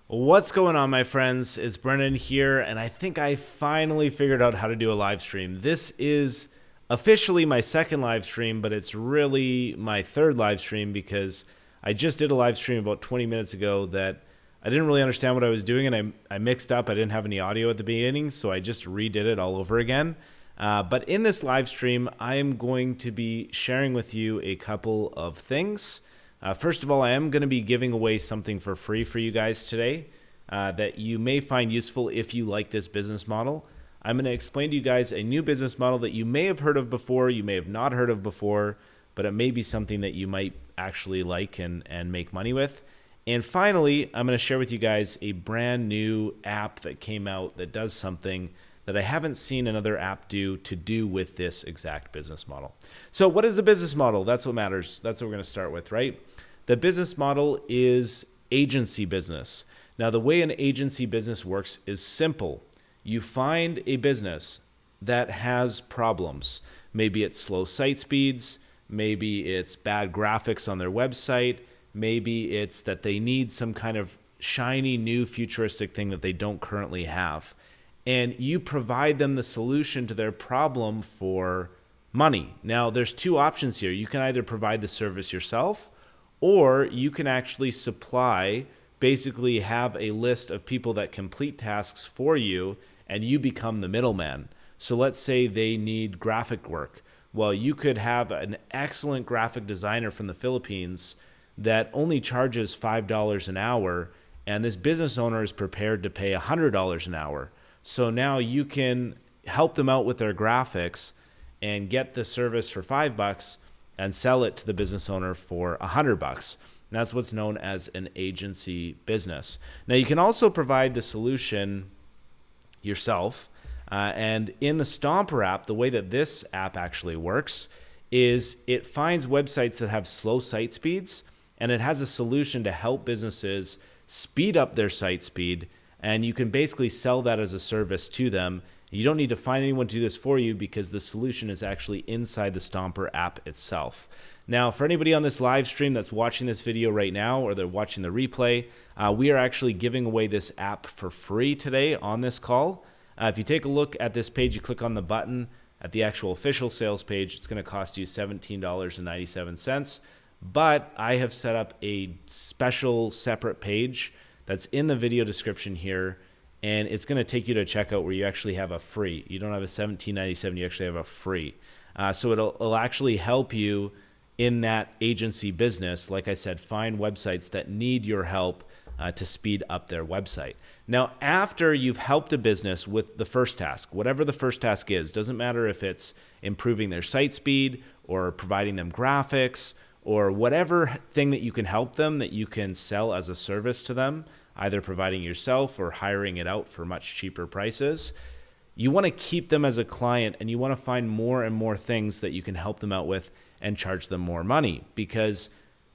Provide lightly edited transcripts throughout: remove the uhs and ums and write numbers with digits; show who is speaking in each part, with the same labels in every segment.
Speaker 1: What's going on, my friends? It's Brennan here, and I think I finally figured out how to do a live stream. This is officially my second live stream, but it's really my third live stream because I just did a live stream about 20 minutes ago that I didn't really understand what I was doing, and I mixed up. I didn't have any audio at the beginning, so I just redid it all over again. But in this live stream, I am going to be sharing with you a couple of things. First of all, I am going to be giving away something for free for you guys today that you may find useful if you like this business model. I'm going to explain to you guys a new business model that you may have heard of before, you may have not heard of before, but it may be something that you might actually like and make money with. And finally, I'm going to share with you guys a brand new app that came out that does something that I haven't seen another app do with this exact business model. So what is the business model? That's what matters. That's what we're going to start with, right? The business model is agency business. Now, the way an agency business works is simple. You find a business that has problems. Maybe it's slow site speeds. Maybe it's bad graphics on their website. Maybe it's that they need some kind of shiny new futuristic thing that they don't currently have. And you provide them the solution to their problem for money. Now, there's two options here. You can either provide the service yourself, or you can actually basically have a list of people that complete tasks for you, and you become the middleman. So let's say they need graphic work. Well, you could have an excellent graphic designer from the Philippines that only charges $5 an hour, and this business owner is prepared to pay $100 an hour. So now you can help them out with their graphics and get the service for $5 and sell it to the business owner for $100. And that's what's known as an agency business. Now, you can also provide the solution yourself. And in the Stomper app, the way that this app actually works is it finds websites that have slow site speeds, and it has a solution to help businesses speed up their site speed. And you can basically sell that as a service to them. You don't need to find anyone to do this for you because the solution is actually inside the Stomper app itself. Now, for anybody on this live stream that's watching this video right now, or they're watching the replay, we are actually giving away this app for free today on this call. If you take a look at this page, you click on the button at the actual official sales page, it's going to cost you $17.97. But I have set up a special separate page that's in the video description here, and it's going to take you to a checkout where you actually have a free. You don't have a $17.97, you actually have a free. So it'll actually help you in that agency business, like I said, find websites that need your help to speed up their website. Now, after you've helped a business with the first task, whatever the first task is, doesn't matter if it's improving their site speed or providing them graphics or whatever thing that you can help them, that you can sell as a service to them, either providing yourself or hiring it out for much cheaper prices. You want to keep them as a client, and you want to find more and more things that you can help them out with and charge them more money, because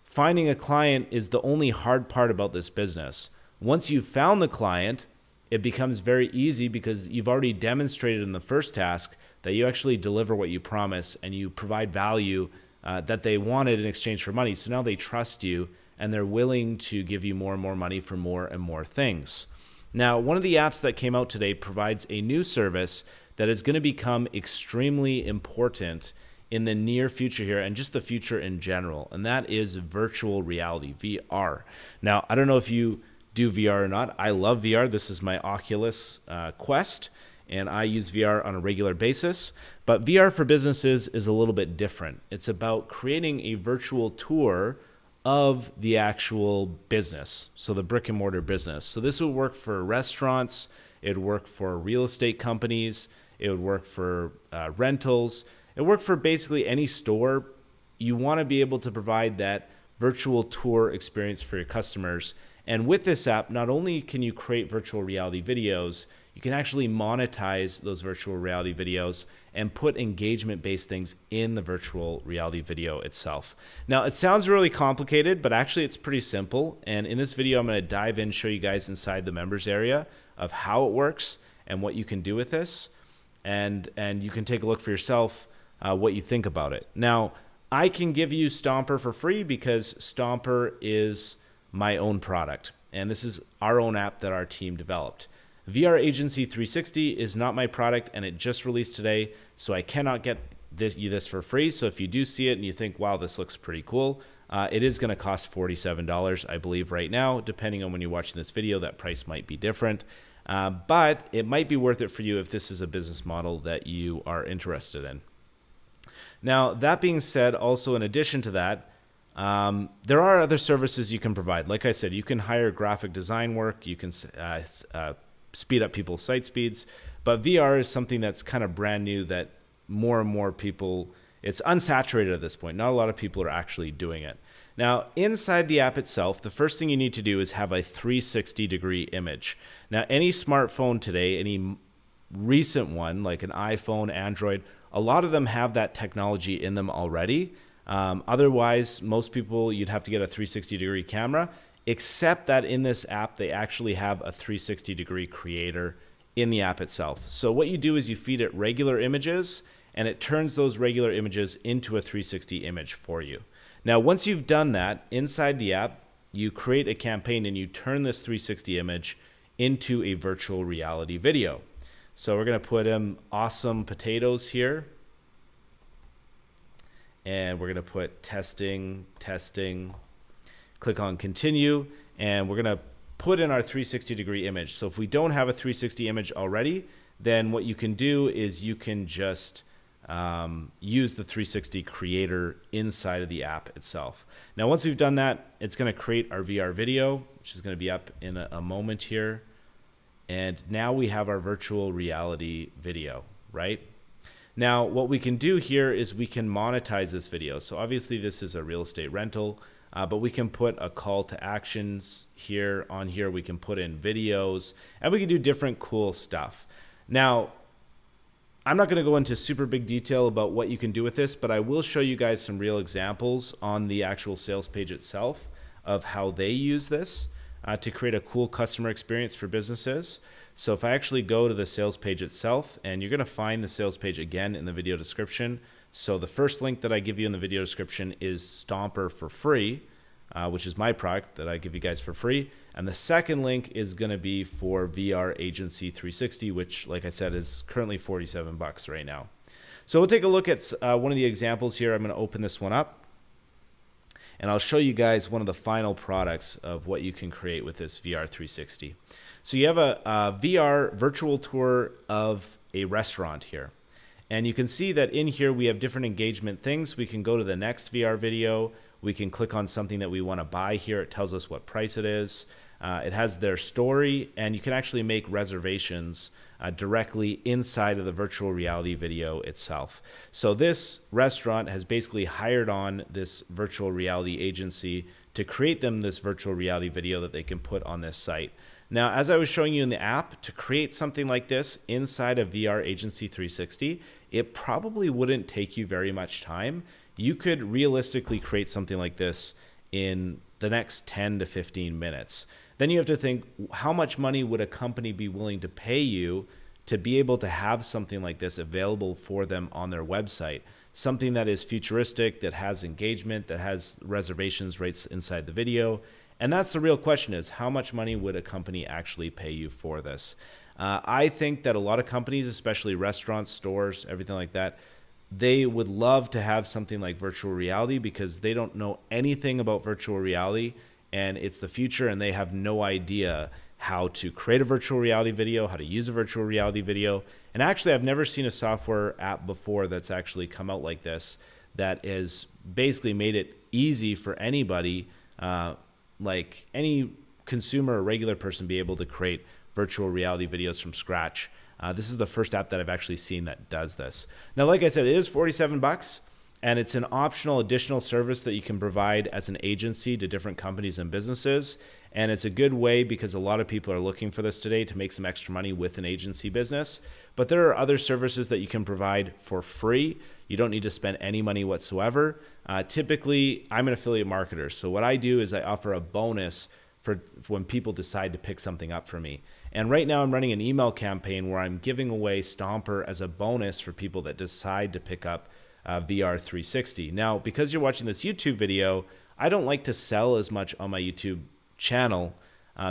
Speaker 1: finding a client is the only hard part about this business. Once you've found the client, it becomes very easy because you've already demonstrated in the first task that you actually deliver what you promise and you provide value that they wanted in exchange for money. So now they trust you and they're willing to give you more and more money for more and more things. Now, one of the apps that came out today provides a new service that is going to become extremely important in the near future here, and just the future in general, and that is virtual reality, VR. Now, I don't know if you do VR or not. I love VR. This is my Oculus Quest, and I use VR on a regular basis. But VR for businesses is a little bit different. It's about creating a virtual tour of the actual business, so the brick and mortar business. So this would work for restaurants, it would work for real estate companies, it would work for rentals, it would work for basically any store. You want to be able to provide that virtual tour experience for your customers. And with this app, not only can you create virtual reality videos, you can actually monetize those virtual reality videos and put engagement-based things in the virtual reality video itself. Now, it sounds really complicated, but actually it's pretty simple. And in this video, I'm going to dive in, show you guys inside the members area of how it works and what you can do with this. And you can take a look for yourself what you think about it. Now, I can give you Stomper for free because Stomper is my own product. and this is our own app that our team developed. VR Agency 360 is not my product, and it just released today, so I cannot get you this for free. So if you do see it and you think, wow, this looks pretty cool, it is going to cost $47, I believe, right now. Depending on when you're watching this video, that price might be different. But it might be worth it for you if this is a business model that you are interested in. Now, that being said, also in addition to that, there are other services you can provide. Like I said, you can hire graphic design work. You can speed up people's site speeds. But VR is something that's kind of brand new that more and more people, it's unsaturated at this point. Not a lot of people are actually doing it. Now, inside the app itself, the first thing you need to do is have a 360-degree image. Now, any smartphone today, any recent one, like an iPhone, Android, a lot of them have that technology in them already. Otherwise, most people, you'd have to get a 360-degree camera, except that in this app, they actually have a 360-degree creator in the app itself. So what you do is you feed it regular images, and it turns those regular images into a 360 image for you. Now, once you've done that, inside the app, you create a campaign and you turn this 360 image into a virtual reality video. So we're going to put in awesome potatoes here. And we're going to put testing, click on continue, and we're going to put in our 360-degree image. So if we don't have a 360 image already, then what you can do is you can just use the 360 creator inside of the app itself. Now, once we've done that, it's going to create our VR video, which is going to be up in a moment here. And now we have our virtual reality video, right? Now, what we can do here is we can monetize this video. So obviously this is a real estate rental, but we can put a call to actions here on here. We can put in videos, and we can do different cool stuff. Now, I'm not going to go into super big detail about what you can do with this, but I will show you guys some real examples on the actual sales page itself of how they use this to create a cool customer experience for businesses. So if I actually go to the sales page itself, and you're going to find the sales page again in the video description. So the first link that I give you in the video description is Stomper for free, which is my product that I give you guys for free. And the second link is going to be for VR Agency 360, which, like I said, is currently $47 right now. So we'll take a look at one of the examples here. I'm going to open this one up, and I'll show you guys one of the final products of what you can create with this VR 360. So you have a VR virtual tour of a restaurant here. And you can see that in here we have different engagement things. We can go to the next VR video. We can click on something that we want to buy here. It tells us what price it is. It has their story, and you can actually make reservations directly inside of the virtual reality video itself. So this restaurant has basically hired on this virtual reality agency to create them this virtual reality video that they can put on this site. Now, as I was showing you in the app, to create something like this inside of VR Agency 360, it probably wouldn't take you very much time. You could realistically create something like this in the next 10 to 15 minutes. Then you have to think, how much money would a company be willing to pay you to be able to have something like this available for them on their website? Something that is futuristic, that has engagement, that has reservations rates inside the video. And that's the real question, is how much money would a company actually pay you for this? I think that a lot of companies, especially restaurants, stores, everything like that, they would love to have something like virtual reality because they don't know anything about virtual reality, and it's the future, and they have no idea how to create a virtual reality video, how to use a virtual reality video. And actually, I've never seen a software app before that's actually come out like this, that has basically made it easy for anybody, like any consumer or regular person, be able to create virtual reality videos from scratch. This is the first app that I've actually seen that does this. Now, like I said, it is $47, and it's an optional additional service that you can provide as an agency to different companies and businesses. And it's a good way because a lot of people are looking for this today to make some extra money with an agency business. But there are other services that you can provide for free. You don't need to spend any money whatsoever. Typically, I'm an affiliate marketer. So what I do is I offer a bonus for when people decide to pick something up for me. And right now I'm running an email campaign where I'm giving away Stomper as a bonus for people that decide to pick up VR 360. Now, because you're watching this YouTube video, I don't like to sell as much on my YouTube channel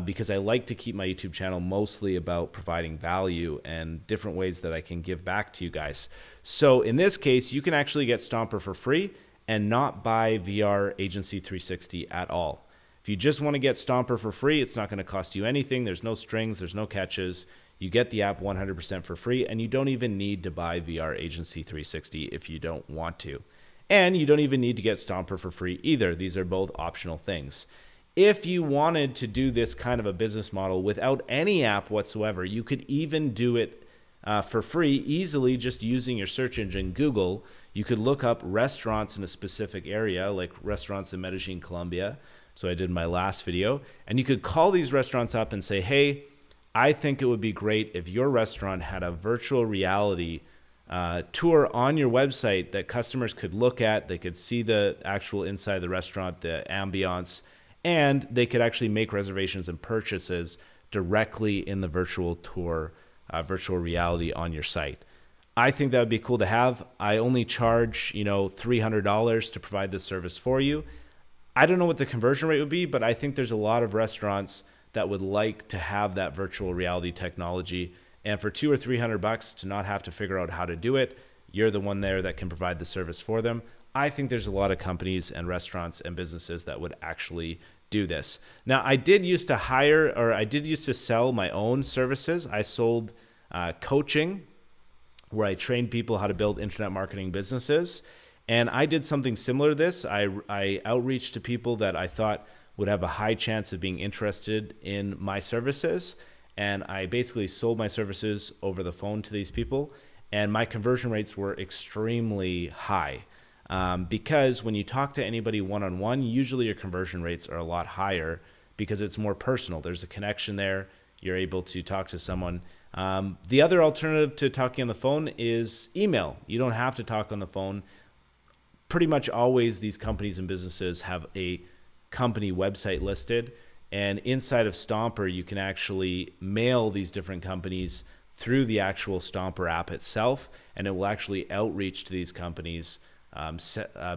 Speaker 1: because I like to keep my YouTube channel mostly about providing value and different ways that I can give back to you guys. So in this case, you can actually get Stomper for free and not buy VR Agency 360 at all. If you just want to get Stomper for free, it's not going to cost you anything. There's no strings, there's no catches. You get the app 100% for free, and you don't even need to buy VR Agency 360 if you don't want to. And you don't even need to get Stomper for free either. These are both optional things. If you wanted to do this kind of a business model without any app whatsoever, you could even do it for free easily just using your search engine, Google. You could look up restaurants in a specific area, like restaurants in Medellin, Colombia. So I did my last video. And you could call these restaurants up and say, hey, I think it would be great if your restaurant had a virtual reality tour on your website that customers could look at. They could see the actual inside of the restaurant, the ambiance, and they could actually make reservations and purchases directly in the virtual tour, virtual reality on your site. I think that would be cool to have. I only charge, $300 to provide this service for you. I don't know what the conversion rate would be, but I think there's a lot of restaurants that would like to have that virtual reality technology. And for $200 or $300 to not have to figure out how to do it, you're the one there that can provide the service for them. I think there's a lot of companies and restaurants and businesses that would actually do this. Now, I did used to sell my own services. I sold coaching, where I trained people how to build internet marketing businesses. And I did something similar to this. I outreached to people that I thought would have a high chance of being interested in my services. And I basically sold my services over the phone to these people. And my conversion rates were extremely high. Because when you talk to anybody one-on-one, usually your conversion rates are a lot higher because it's more personal. There's a connection there. You're able to talk to someone. The other alternative to talking on the phone is email. You don't have to talk on the phone. Pretty much always these companies and businesses have a company website listed. And inside of Stomper, you can actually mail these different companies through the actual Stomper app itself. And it will actually outreach to these companies,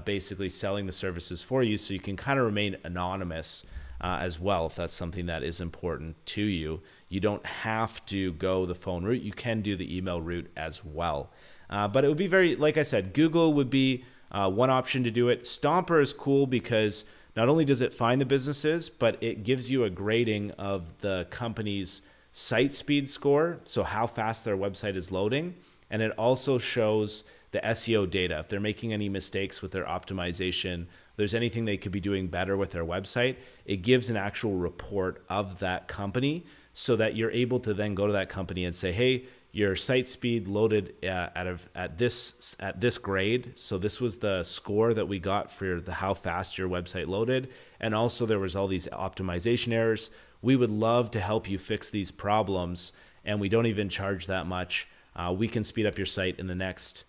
Speaker 1: basically selling the services for you, so you can kind of remain anonymous as well if that's something that is important to you. You don't have to go the phone route. You can do the email route as well. But it would be like I said, Google would be one option to do it. Stomper is cool because not only does it find the businesses, but it gives you a grading of the company's site speed score, so how fast their website is loading. And it also shows the SEO data. If they're making any mistakes with their optimization, if there's anything they could be doing better with their website, it gives an actual report of that company so that you're able to then go to that company and say, hey, your site speed loaded at this grade. So this was the score that we got for how fast your website loaded. And also there was all these optimization errors. We would love to help you fix these problems, and we don't even charge that much. We can speed up your site in the next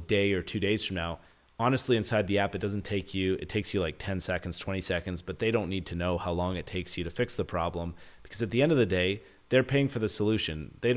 Speaker 1: day or 2 days from now. Honestly, inside the app, it takes you like 10 seconds, 20 seconds, but they don't need to know how long it takes you to fix the problem, because at the end of the day, they're paying for the solution. They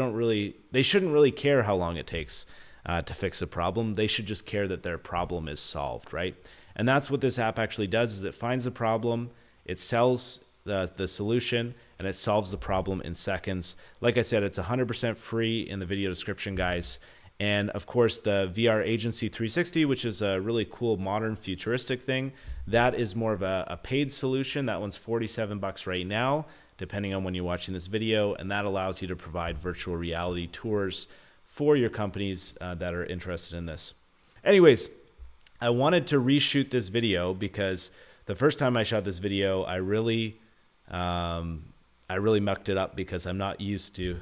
Speaker 1: shouldn't really care how long it takes to fix a problem. They should just care that their problem is solved, right? And that's what this app actually does, is it finds the problem, it sells the solution, and it solves the problem in seconds. Like I said, it's 100% free in the video description, guys. And of course, the VR Agency 360, which is a really cool, modern, futuristic thing, that is more of a paid solution. That one's $47 right now, depending on when you're watching this video. And that allows you to provide virtual reality tours for your companies that are interested in this. Anyways, I wanted to reshoot this video because the first time I shot this video, I really mucked it up because I'm not used to.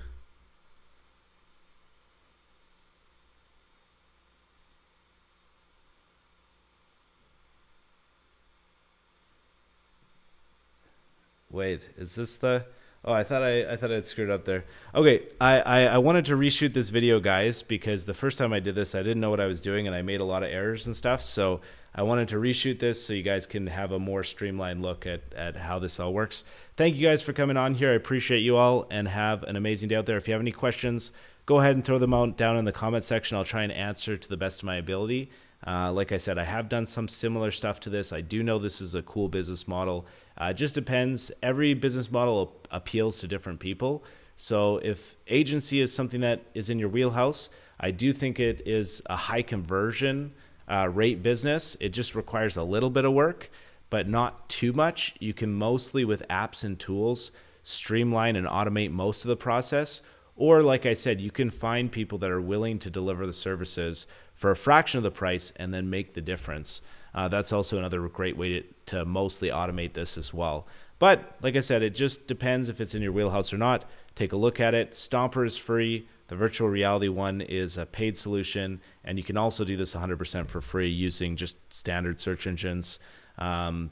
Speaker 1: Wait, is this the? Oh, I thought I'd screwed up there. Okay, I wanted to reshoot this video, guys, because the first time I did this, I didn't know what I was doing, and I made a lot of errors and stuff. So I wanted to reshoot this so you guys can have a more streamlined look at how this all works. Thank you guys for coming on here. I appreciate you all, and have an amazing day out there. If you have any questions, go ahead and throw them out down in the comment section. I'll try and answer to the best of my ability. Like I said, I have done some similar stuff to this. I do know this is a cool business model. It just depends. Every business model appeals to different people. So if agency is something that is in your wheelhouse, I do think it is a high conversion rate business. It just requires a little bit of work, but not too much. You can mostly, with apps and tools, streamline and automate most of the process. Or like I said, you can find people that are willing to deliver the services for a fraction of the price and then make the difference. That's also another great way to mostly automate this as well. But like I said, it just depends if it's in your wheelhouse or not. Take a look at it. Stomper is free. The virtual reality one is a paid solution. And you can also do this 100% for free using just standard search engines. The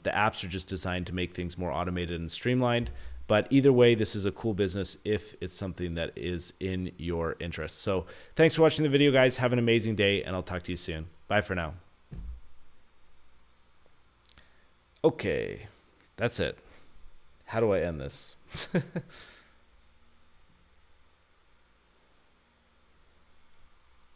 Speaker 1: apps are just designed to make things more automated and streamlined. But either way, this is a cool business if it's something that is in your interest. So thanks for watching the video, guys. Have an amazing day, and I'll talk to you soon. Bye for now. Okay, that's it. How do I end this?